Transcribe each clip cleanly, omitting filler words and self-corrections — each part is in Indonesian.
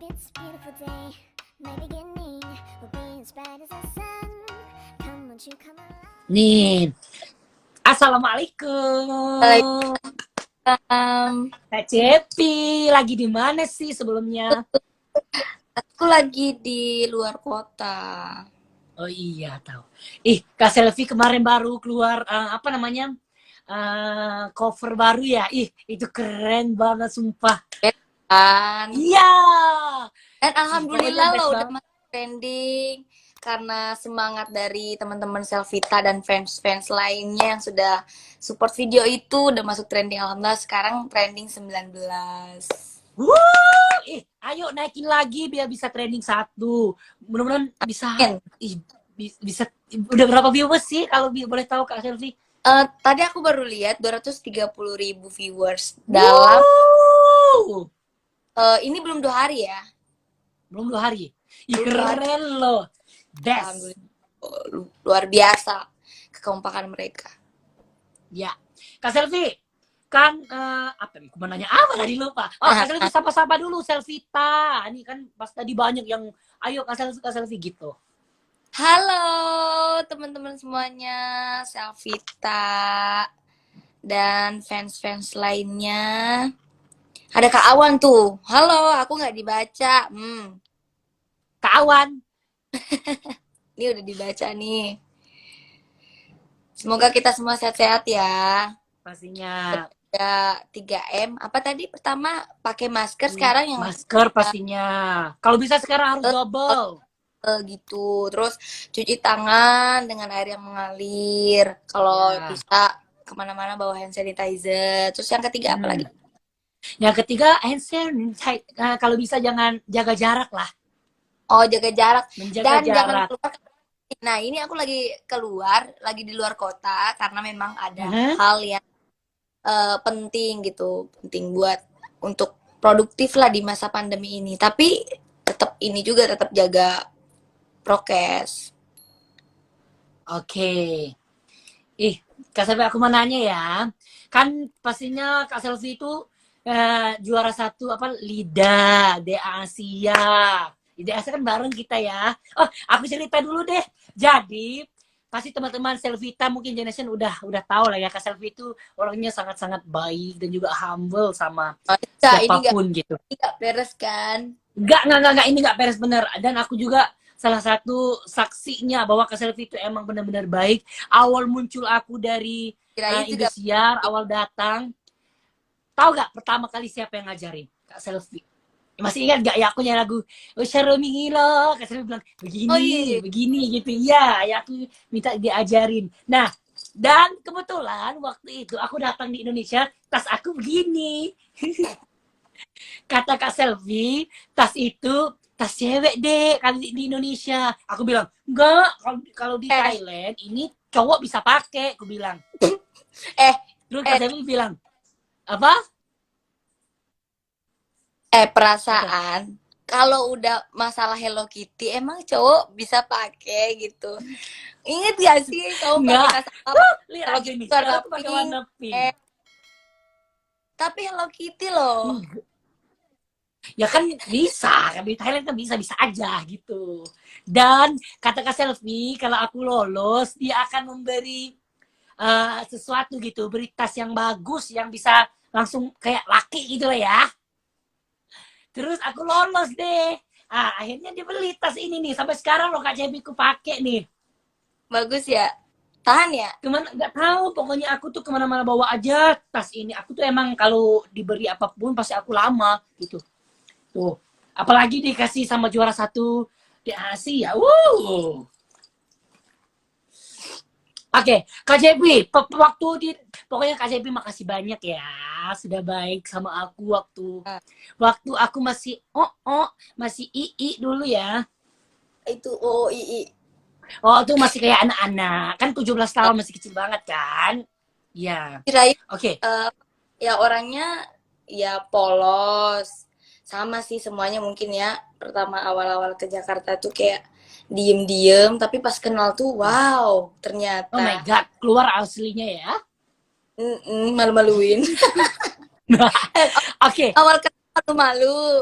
It's a beautiful day, my beginning will be as bright as the sun. Come, won't you come alive? Nih, assalamualaikum. Um, Kak Cepi, lagi di mana sih sebelumnya? aku lagi di luar kota. Oh iya, tahu. Kak Selvi kemarin baru keluar apa namanya? Cover baru ya. Itu keren banget sumpah. Kan? Iya. Dan Pokoknya alhamdulillah best loh udah banget. masuk trending karena semangat dari teman-teman Selvita dan fans-fans lainnya yang sudah support video itu udah masuk trending. Alhamdulillah sekarang trending 19. Ayo naikin lagi biar bisa trending 1. Mudah-mudahan bisa. Amin. Bisa. Udah berapa viewers sih kalau boleh tahu Kak Selvi? Tadi aku baru lihat 230.000 viewers dalam ini belum 2 hari ya. Belum 2 hari. Belum 2 hari. Keren loh. Best. Alhamdulillah. Luar biasa kekompakan mereka. Ya. Kak Selvi, kan apa nih? Aku mau nanya apa tadi lupa. Kak Selvi sapa-sapa dulu Selvita. Ini kan pas tadi banyak yang ayo Kak Selvi gitu. Halo teman-teman semuanya, Selvita dan fans-fans lainnya. Ada Kak Awan tuh. Halo, aku nggak dibaca. Kak Awan. Ini udah dibaca nih. Semoga kita semua sehat-sehat ya. Pastinya. Ya, 3M. Apa tadi pertama pakai masker, sekarang yang masker pastinya. Kalau bisa sekarang harus double. gitu. Terus cuci tangan dengan air yang mengalir. Kalau bisa kemana-mana bawa hand sanitizer. Terus yang ketiga apa lagi? Yang ketiga hand sanitizer. Kalau bisa jangan jaga jarak lah. Oh, jaga jarak. Menjaga Dan jarak. jangan keluar. Nah, ini aku lagi keluar, lagi di luar kota karena memang ada hal yang penting gitu, penting buat untuk produktif lah di masa pandemi ini. Tapi tetap ini juga tetap jaga prokes. Oke. Kak Selvi aku mau nanya ya. Kan pastinya Kak Selvi itu juara 1 apa LIDA Asia. LIDA Asia kan bareng kita ya. Aku cerita dulu deh. Jadi pasti teman-teman Selvita mungkin generation udah tahu lah ya Kak Selvi itu orangnya sangat-sangat baik dan juga humble sama siapapun gitu. Ini nggak beres kan? Enggak, ini nggak beres bener. Dan aku juga salah satu saksinya bahwa Kak Selvi itu emang benar-benar baik. Awal muncul aku dari Indosiar, awal datang. Tahu gak pertama kali siapa yang ngajarin? Kak Selvi. Masih ingat gak ya aku nyanyi lagu Syarumi Gila. Kak Selvi bilang begini gitu. Ya aku minta diajarin. Nah, dan kebetulan waktu itu aku datang di Indonesia, tas aku begini. Kata Kak Selvi, tas itu tas cewek deh kalau di Indonesia. Aku bilang, enggak, kalau di Thailand ini cowok bisa pakai, aku bilang. Terus Kak Selvi bilang, apa? Perasaan kalau udah masalah Hello Kitty emang cowok bisa pakai gitu. Ingat gak sih cowok pakai tas apa? Lihat gini, aku pakai warna pink. Tapi Hello Kitty loh. Ya kan bisa, di Thailand kan bisa aja gitu. Dan kata Kak Selvi, kalau aku lolos, dia akan memberi sesuatu gitu, beri tas yang bagus, yang bisa langsung kayak laki gitu lah ya. Terus aku lolos deh. Akhirnya dia beli tas ini nih, sampai sekarang loh Kak Cepi ku pakai nih. Bagus ya? Tahan ya? Kemana nggak tahu, pokoknya aku tuh kemana-mana bawa aja tas ini. Aku tuh emang kalau diberi apapun pasti aku lama gitu. Tuh, apalagi dikasih sama juara 1 di Asia. Oke, Kak Cepi, pokoknya Kak Cepi makasih banyak ya, sudah baik sama aku waktu aku masih masih ii dulu ya. Itu ii. Itu masih kayak anak-anak, kan 17 tahun masih kecil banget kan? Ya. Kirain Oke. Ya orangnya ya polos. Sama sih semuanya mungkin ya. Pertama awal-awal ke Jakarta tuh kayak diem-diem, tapi pas kenal tuh wow, ternyata. Oh my god, keluar aslinya ya. Malu-maluin. Oke. Awal kenal malu-malu.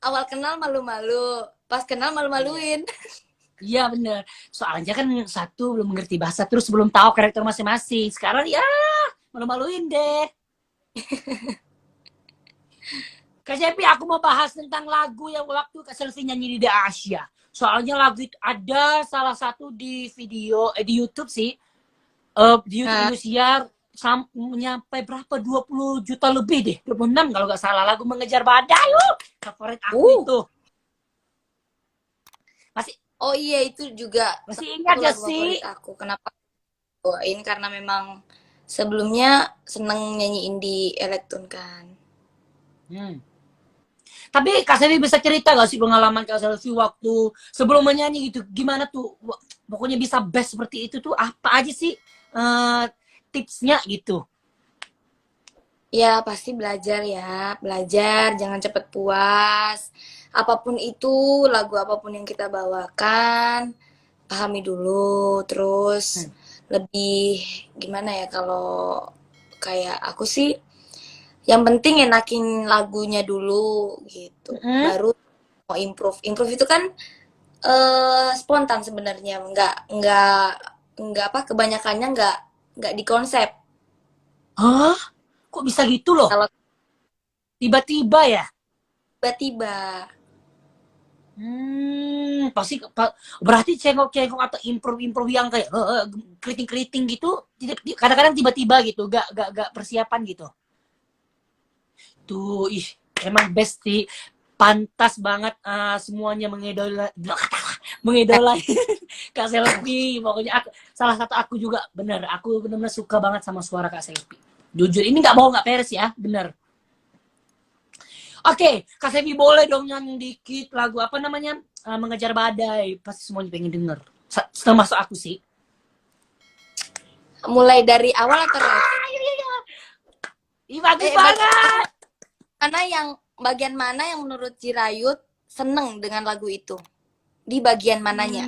awal kenal malu-malu, pas kenal malu-maluin. Iya bener. Soalnya kan satu belum mengerti bahasa, terus belum tahu karakter masing-masing. Sekarang ya malu-maluin deh. Kak Cepi, aku mau bahas tentang lagu yang waktu Kak Selfie nyanyi di The Asia. Soalnya lagu itu ada salah satu di video, di YouTube sih. Di YouTube Indosiar nyampe berapa? 20 juta lebih deh. 26 kalau nggak salah. Lagu Mengejar Badai. Favorit aku itu. Masih Oh iya, itu juga masih ingat gak lagu sih? favorit aku. Kenapa bawain? Karena memang sebelumnya seneng nyanyiin di Elektron kan. Tapi Kak Selvi bisa cerita gak sih pengalaman Kak Selvi waktu sebelum menyanyi gitu? Gimana tuh? Pokoknya bisa best seperti itu tuh apa aja sih tipsnya gitu? Ya pasti belajar ya, belajar, jangan cepet puas. Apapun itu, lagu apapun yang kita bawakan, pahami dulu, terus lebih gimana ya, kalau kayak aku sih, yang penting enakin lagunya dulu gitu, baru mau improve. Improve itu kan spontan sebenarnya, nggak apa, kebanyakannya nggak dikonsep. Hah? Kok bisa gitu loh? Kalau Tiba-tiba ya? tiba-tiba. Pasti berarti cengkok-cengkok atau improve-improve yang kayak keriting-keriting gitu, kadang-kadang tiba-tiba gitu, gak persiapan gitu. Tuh, emang best sih. Pantas banget semuanya mengidolai Kak Selvi. Pokoknya salah satu aku juga aku benar-benar suka banget sama suara Kak Selvi. Jujur, ini nggak bohong, nggak peres ya, bener. Oke, Kak Selvi boleh dong nyanyi dikit lagu apa namanya? Mengejar Badai. Pasti semuanya pengen denger. Termasuk aku sih. Mulai dari awal atau Bagus banget. Bagian mana yang menurut Jirayut seneng dengan lagu itu? Di bagian mananya?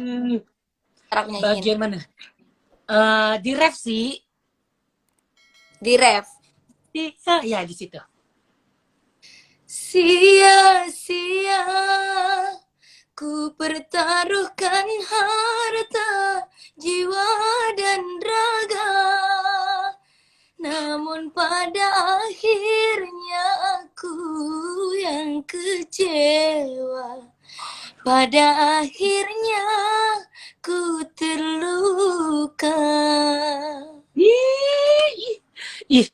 Bagian mana? Di ref sih. Di ref. Ya di situ. Sia-sia ku pertaruhkan harta, jiwa dan raga, namun pada akhirnya aku yang kecewa. Pada akhirnya ku terluka.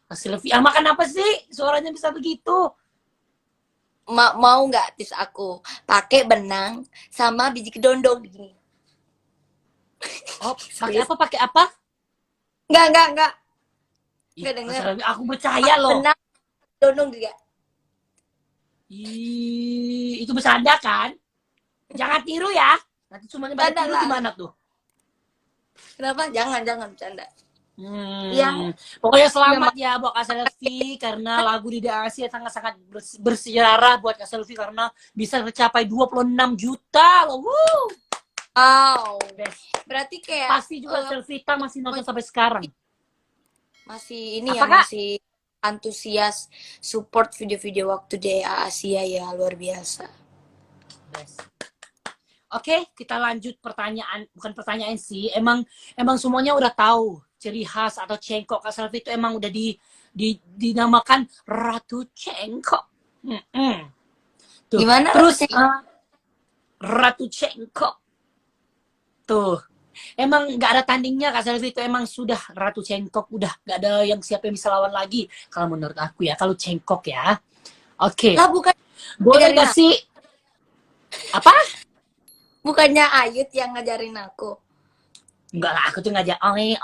Kak Selvi, makan apa sih? Suaranya bisa begitu. Mau nggak tips aku? Pakai benang sama biji kedondong gini. Oh, pakai apa? Pakai apa? Nggak denger. Aku percaya loh. Benang kedondong juga. Itu bercanda kan? Jangan tiru ya. Nanti cuma tiru gimana tuh? Kenapa? Jangan bercanda. Pokoknya selamat ya buat Kak Selvi karena lagu di Asia sangat-sangat bersejarah buat Kak Selvi karena bisa tercapai 26 juta loh. Wow. Berarti kayak pasti juga Selvita masih nonton sampai sekarang. Masih ini ya, masih antusias support video-video waktu di Asia ya, luar biasa. Oke, kita lanjut pertanyaan, bukan pertanyaan sih, emang semuanya udah tahu ciri khas atau cengkok Kak Selvi itu emang udah dinamakan Ratu Cengkok. Tuh. Gimana? Terus Ratu Cengkok. Tuh. Emang nggak ada tandingnya Kak Selvi itu, emang sudah Ratu Cengkok, udah nggak ada yang siapa yang bisa lawan lagi kalau menurut aku ya, kalau Cengkok ya. Oke. Lah bukan. Boleh gak sih? Apa? Bukannya Ayut yang ngajarin aku. Enggak lah, aku tuh ngajak oi.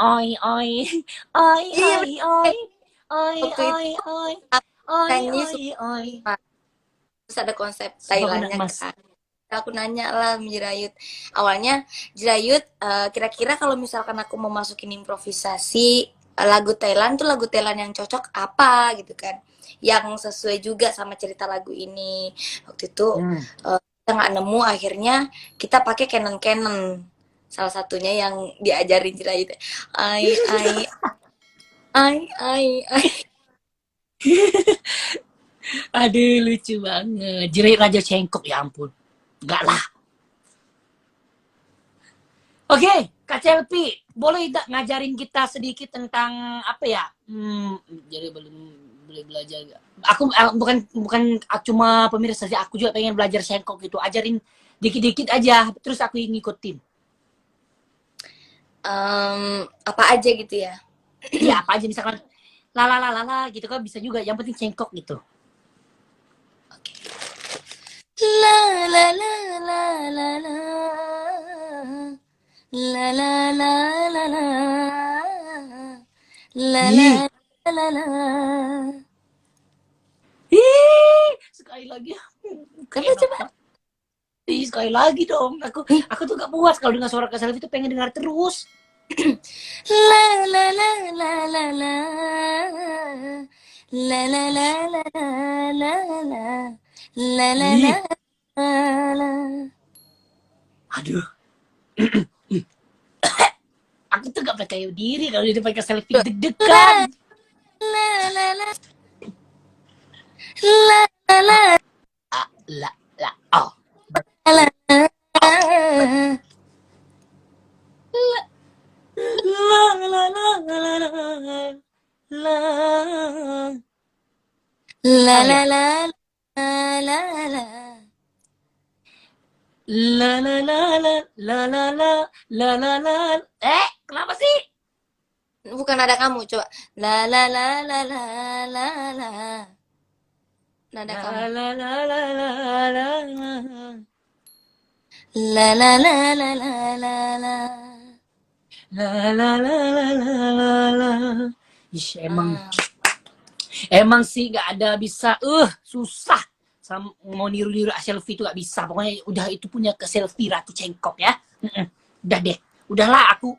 Terus ada konsep Thailandnya kan. Aku nanya lah Jirayut. Awalnya Jirayut, kira-kira kalau misalkan aku mau masukin improvisasi lagu Thailand tuh, lagu Thailand yang cocok apa gitu kan, yang sesuai juga sama cerita lagu ini. Waktu itu kita nggak nemu, akhirnya kita pakai Canon. Salah satunya yang diajarin Jirayut. Aduh, lucu banget. Jerit Raja Cengkok, ya ampun. Enggak lah. Oke, Kak Celpi, boleh tak ngajarin kita sedikit tentang apa ya? Jadi belum boleh belajar. Aku bukan cuma pemirsa saja, aku juga pengen belajar Cengkok gitu. Ajarin dikit-dikit aja, terus aku ngikutin. Apa aja gitu ya? Iya, apa aja misalkan la gitu kan bisa juga. Yang penting Cengkok gitu. Oke. La la la la la la. La la la la la. La la la la. Sekali lagi. Coba. Sekali lagi dong. Aku tuh gak puas kalau dengar suara Kak Selvi itu pengen dengar terus. La la la la la la. La la la la la la. La la la la. Aduh. Aku tuh gak percaya diri kalau di depan Kak Selvi deg-degan. La la la. La la la. Oh. La la la la la la la. La la la la la la la la la la. Kenapa sih? Bukan ada kamu, coba. La la la la la la la. Nada kamu. La la la la la la. La la la la la la la. La la la la la la la. Ish, emang sih gak ada bisa. Susah. Sama mau niru-niru Selfie itu gak bisa. Pokoknya udah itu punya ke Selfie Ratu Cengkok ya. Udah deh. Udahlah aku.